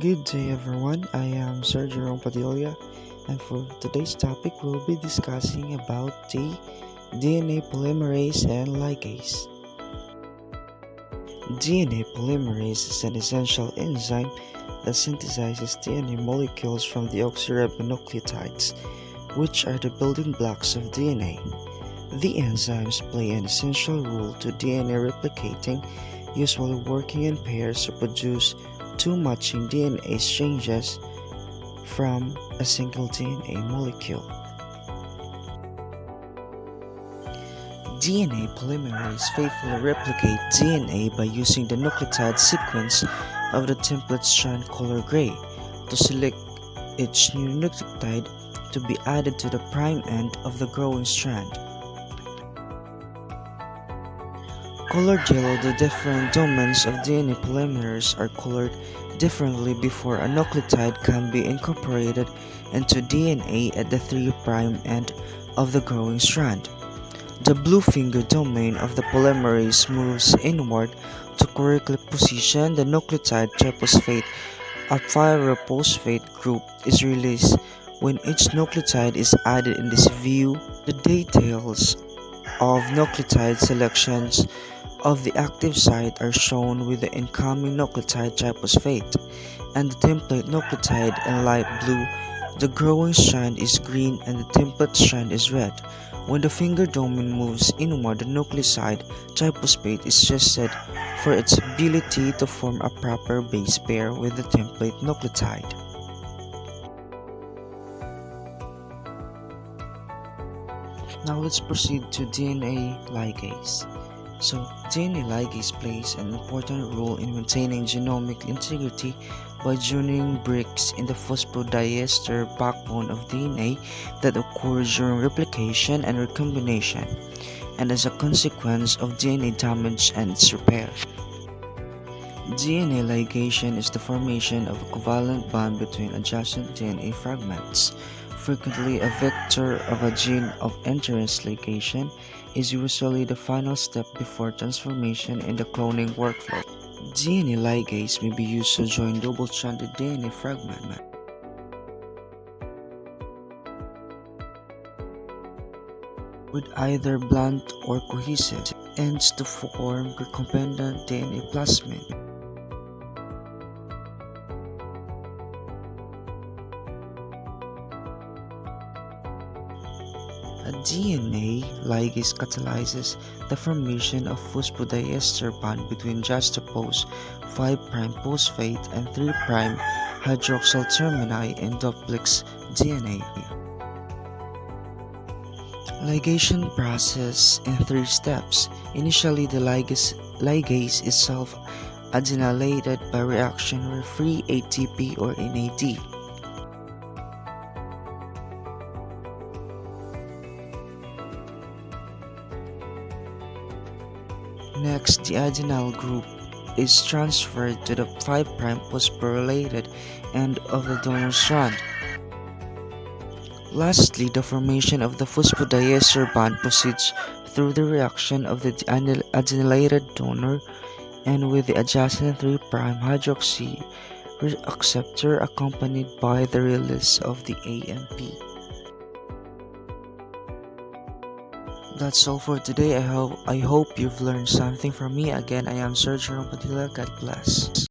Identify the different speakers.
Speaker 1: Good day everyone, I am Sergio Padilla, and for today's topic we'll be discussing about the DNA polymerase and ligase. DNA polymerase is an essential enzyme that synthesizes DNA molecules from the oxyribonucleotides, which are the building blocks of DNA. The enzymes play an essential role to DNA replicating, usually working in pairs to produce two matching DNA exchanges from a single DNA molecule. DNA polymerase faithfully replicate DNA by using the nucleotide sequence of the template strand color gray to select each new nucleotide to be added to the prime end of the growing strand. Colored yellow, the different domains of DNA polymerase are colored differently before a nucleotide can be incorporated into DNA at the 3' end of the growing strand. The blue finger domain of the polymerase moves inward to correctly position the nucleotide triphosphate. A pyrophosphate group is released when each nucleotide is added. In this view, the details of nucleotide selections of the active site are shown with the incoming nucleotide triphosphate and the template nucleotide in light blue. The growing strand is green and the template strand is red. When the finger domain moves inward, the nucleoside triphosphate is adjusted for its ability to form a proper base pair with the template nucleotide. Now let's proceed to DNA ligase. So, DNA ligase plays an important role in maintaining genomic integrity by joining bricks in the phosphodiester backbone of DNA that occur during replication and recombination, and as a consequence of DNA damage and its repair. DNA ligation is the formation of a covalent bond between adjacent DNA fragments. Frequently, a vector of a gene of interest ligation is usually the final step before transformation in the cloning workflow. DNA ligase may be used to join double-stranded DNA fragments with either blunt or cohesive ends to form recombinant DNA plasmid. A DNA ligase catalyzes the formation of phosphodiester bond between juxtaposed 5' phosphate and 3' hydroxyl termini in duplex DNA. Ligation process in 3 steps. Initially, the ligase is self-adenylated by reaction with free ATP or NAD. Next, the adenyl group is transferred to the 5' phosphorylated end of the donor strand. Lastly, the formation of the phosphodiester bond proceeds through the reaction of the adenylated donor and with the adjacent 3' hydroxy acceptor accompanied by the release of the AMP. That's all for today. I hope you've learned something from me. Again, I am Sergio Padilla. God bless.